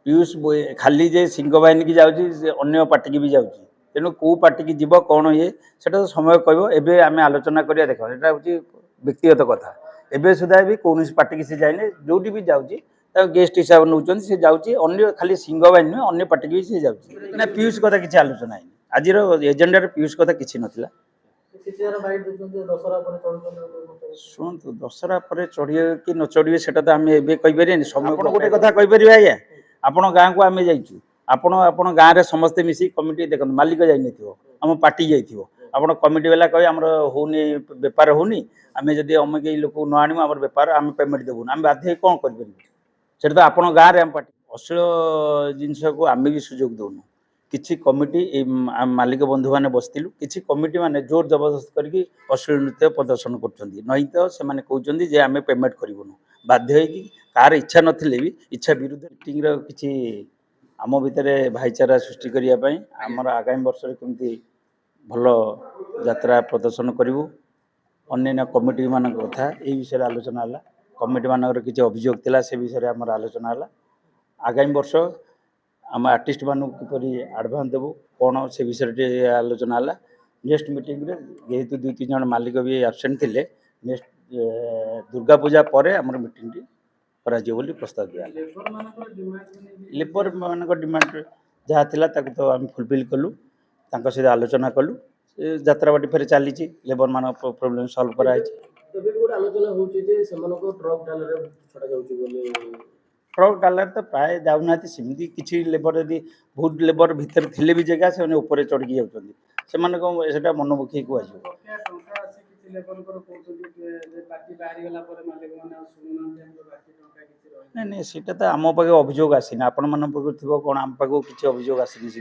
पीयूष खाली जे सिंह बाहिनी की जाऊँगी अन्य पार्टी की भी जाऊँगी तेणु कौ पार्टी की जीव कौन ये सेटा तो समय कह एवं आम आलोचना करिया देख यहाँ हूँ व्यक्तिगत कथा एवं सुधा भी कौन पार्टी की सी जाए जो भी जाऊँगी गेस्ट हिसाब नौ सी जाऊँगी अन्य खाली सिंह बाहिनी नुहे अन्य पार्टी की भी सी जाऊँगी ना पीयूष कथा किसी आलोचना है आज एजेंडा पीयूष कथा किसी नाला शुणु दशहरा पर चढ़े कि न चढ़े से कहीपर समय गोटे कथा कहीपर आज्ञा आपण गाँव को आम जाइए आपण गाँव में समस्ते मिसी कमिटी देख मालिक जाइन आम पार्टी जाइए आप कमिटी वाला कहे आम होनी बेपार होनी आम जब अमुक लोक न आणु आम बेपार आम पेमेंट देवुन आम बाध्य कौन कर तो आप गाँव में आम पार्टी अश्लील जिनस को आम भी सुजोग दौनु किसी कमिटी मालिक बंधु मैंने बसलु किसी कमिटी मैंने जोर जबरदस्त करके अश्लील नृत्य प्रदर्शन कर नहीं तो से कहते जे आम पेमेंट करूँ बाध्य कार इच्छा नथिले भी इच्छा विरुद्ध मीटिंग किसी आम भितर भाईचारा सृष्टि करने आमर आगामी वर्ष केमती भल यात्रा प्रदर्शन करूँ अन्य कमिटी मान कथा ये विषय आलोचना है कमिटी मानकर किसी अभियोग थिला से विषय आम आलोचना है आगामी वर्ष आम आर्टिस्ट मानू किपरि एडवांस देवु कौन से विषय आलोचना है नेक्स्ट मीटिंग रे जेहेतु 2-3 जन मालिक भी आबसेंट थे नेक्स्ट दुर्गा पूजा पर आम मीटिंग बोली प्रस्ताव दिया लेबर मान डिमांड जहाँ थिला तो आम फुलफिल कलु सहित आलोचना कलु यात्रावाटी फेर चली लेबर मान प्रोब्लेम सॉल्व कराई ट्रक डालर तो प्राय जाऊना सेमती किसी लेबर यदि बहुत लेबर भितर थिले भी जगह से ऊपर चढ़ी जाऊँगी से मनमुखी कह नहीं नहीं सीटा तो आम पाखे अभियोग आसीना आपण मान पाखे थी कौन आम पाख किसी अभियोग आसनी सी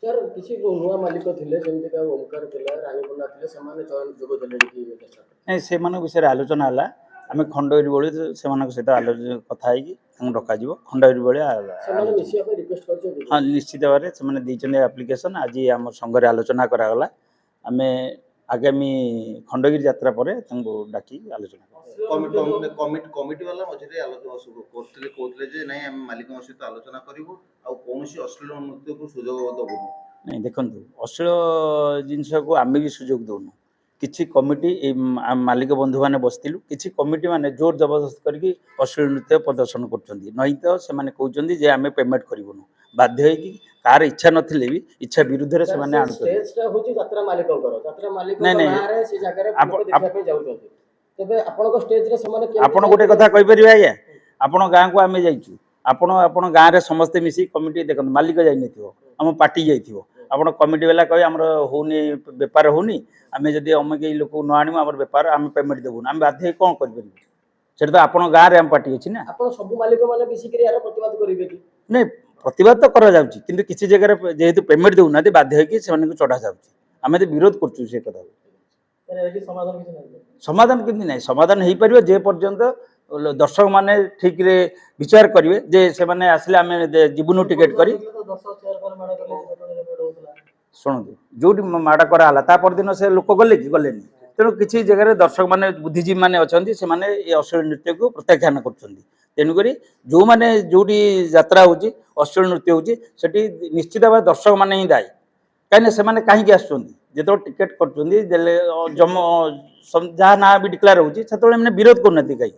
सर किसी नुआ मालिक थिले जेमती ओमकार थिला रानीपन्ना थिले समाने चयन जोग देले कि नहीं से विषय आलोचना है आम खंडगिरी बड़ी सहित आलोचना कथा डक खंडगिरी बड़ी हाँ निश्चित भाव में एप्लिकेशन आज आम संघ आलोचना करागला आम आगामी खंडगिरी यात्रा पर डाकी आलोचना कमिटी वाला मझे आलोचना करते कहते जे नहीं आम मालिक सहित आलोचना करूँ आ कौन अश्लील नृत्य को सुजोग दबुन नहीं देखो अश्लील जिनस को आम भी सुजोग दौनु किसी कमिटी मालिक बंधु मैंने बसलु किसी कमिटी मैंने जोर जबरदस्त करके अश्लील नृत्य प्रदर्शन कर नहीं तो से कहते जे आम पेमेंट करूँ बाध्य कार इच्छा नथिले भी इच्छा विरुद्ध से आपण गोटे कथा कहीपर आज्ञा आपण गाँव को आम जाइए आपण गाँव में समस्ते मिसी कमिटी देख मालिक जाइन आम पार्टी जाइए आप कमिटी वाला कहे आम होनी बेपार होनी आम जब अमुक लोक न आणु आम बेपार आम पेमेंट देवुन आम बाध्य कौन कर तो आप गाँव में आम पार्टी अच्छी ना सब मालिक माने मिसिकरी यार प्रतिवाद करिवे कि नहीं प्रतिवाद तो करा जाउची किंतु किसी जगह जेहेतु पेमेंट देउना बाध्य होगी से चढ़ा जाउची आम तो विरोध करछु से कथा समाधान किंतु नहीं समाधान हो पार जे पर्यंत दर्शक माने ठीक रे विचार करेंगे जे से माने आसले आम जीवनु टिकेट करी शुणु जो माड़ कराला परदिन से लोक गले कि गले तेणु किसी जगह दर्शक माने बुद्धिजीवी माने अच्छे से माने अश्लील नृत्य को प्रत्याख्यान कर तेणुक जो मैंने जो यात्रा हो अश्लील नृत्य होती निश्चित भाव दर्शक मैंने ही दायी कहीं से कहीं आसो टिकेट कर जम जहाँ ना भी डिक्लेयर होने विरोध करना कहीं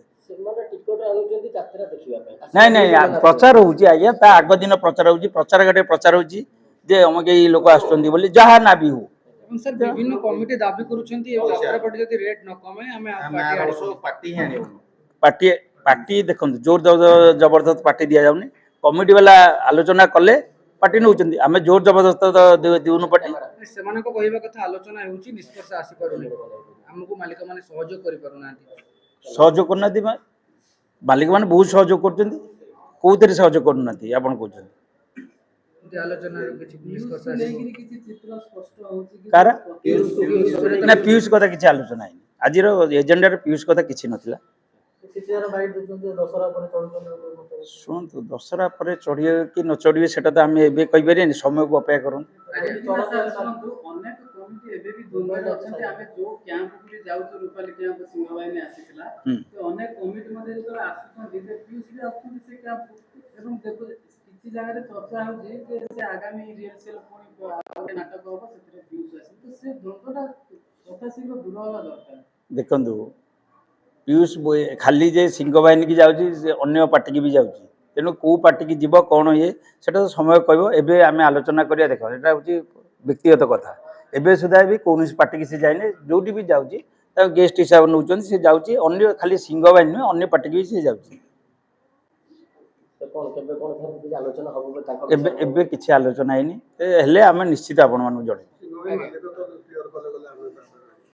नहीं नहीं प्रचार होगी आज्ञा आग दिन प्रचार होगी प्रचार गाड़ी प्रचार होगी जे अमुक लोक आसुँच जहाँ ना भी हो सर विभिन्न कमिटी दाबी करूछंती यात्रा पर जदी रेट न कमे हमें पार्टी पार्टी देखो जोर जबरदस्त पार्टी दि जाऊनी कमिटी वाला आलोचना कले पार्टी नौ आम जोर जबरदस्त दिउनु पार्टी सेमान को कहबा कथा आलोचना होउची निष्कर्ष आसी परुनी हमको मालिक माने सहयोग करि परुनांती सहयोग करना मालिक माने बहुत सहयोग करछंती कोउतरे सहयोग करनांती आपण कहछंती आलोचना किछि निष्कर्ष आसी किछि चित्र स्पष्ट होउची कार ना पीयूष कथा किछि आलोचना है आज एजेंडा रे पीयूष कथा किछि नथिला शुणु दशहरा पर चढ़े कि न चढ़े से आम कहीपर समय को अपेक्षा करूँ ଏବଂ ଦେଖୁ କିଛି ଜାଗାରେ ଚର୍ଚ୍ଚା ହେଉଛି ଯେ ସେ ଆଗାମୀ ରିହର୍ସାଲ ପୁଣି ଆଉ ଗୋଟେ ନାଟକ ହବ ସେଥିରେ ଭିଉଜ ଆସିବ ତ ସେ ଦ୍ୱନ୍ଦ୍ୱଟା ଯଥାଶୀଘ୍ର ଦୂର ହେବା ଦରକାର। ଦେଖନ୍ତୁ ପିୟୁଷ ଖାଲି ଯେ ସିଂହ ବାହିନୀ କି ଯାଉଛି ସେ ଅନ୍ୟ ପାର୍ଟିକି ବି ଯାଉଛି, ତେଣୁ କେଉଁ ପାର୍ଟିକି ଯିବ କ'ଣ ଇଏ ସେଟା ତ ସମୟ କହିବ। ଏବେ ଆମେ ଆଲୋଚନା କରିବା, ଦେଖ ଏଇଟା ହେଉଛି ବ୍ୟକ୍ତିଗତ କଥା। ଏବେ ସୁଦ୍ଧା ବି କୌଣସି ପାର୍ଟିକି ସେ ଯାଇନି, ଯୋଉଠି ବି ଯାଉଛି ତାକୁ ଗେଷ୍ଟ ହିସାବରେ ନେଉଛନ୍ତି, ସେ ଯାଉଛି ଅନ୍ୟ ଖାଲି ସିଂହ ବାହିନୀ ନୁହେଁ ଅନ୍ୟ ପାର୍ଟିକି ବି ସେ ଯାଉଛି। ତ କଣ କେବେ କଣ ସାର୍ କିଛି ଆଲୋଚନା ହବ ତାଙ୍କ ଏବେ ବିଷୟରେ? ଏବେ କିଛି ଆଲୋଚନା ହେଇନି, ହେଲେ ଆମେ ନିଶ୍ଚିତ ଆପଣମାନଙ୍କୁ ଜଣେଇବୁ।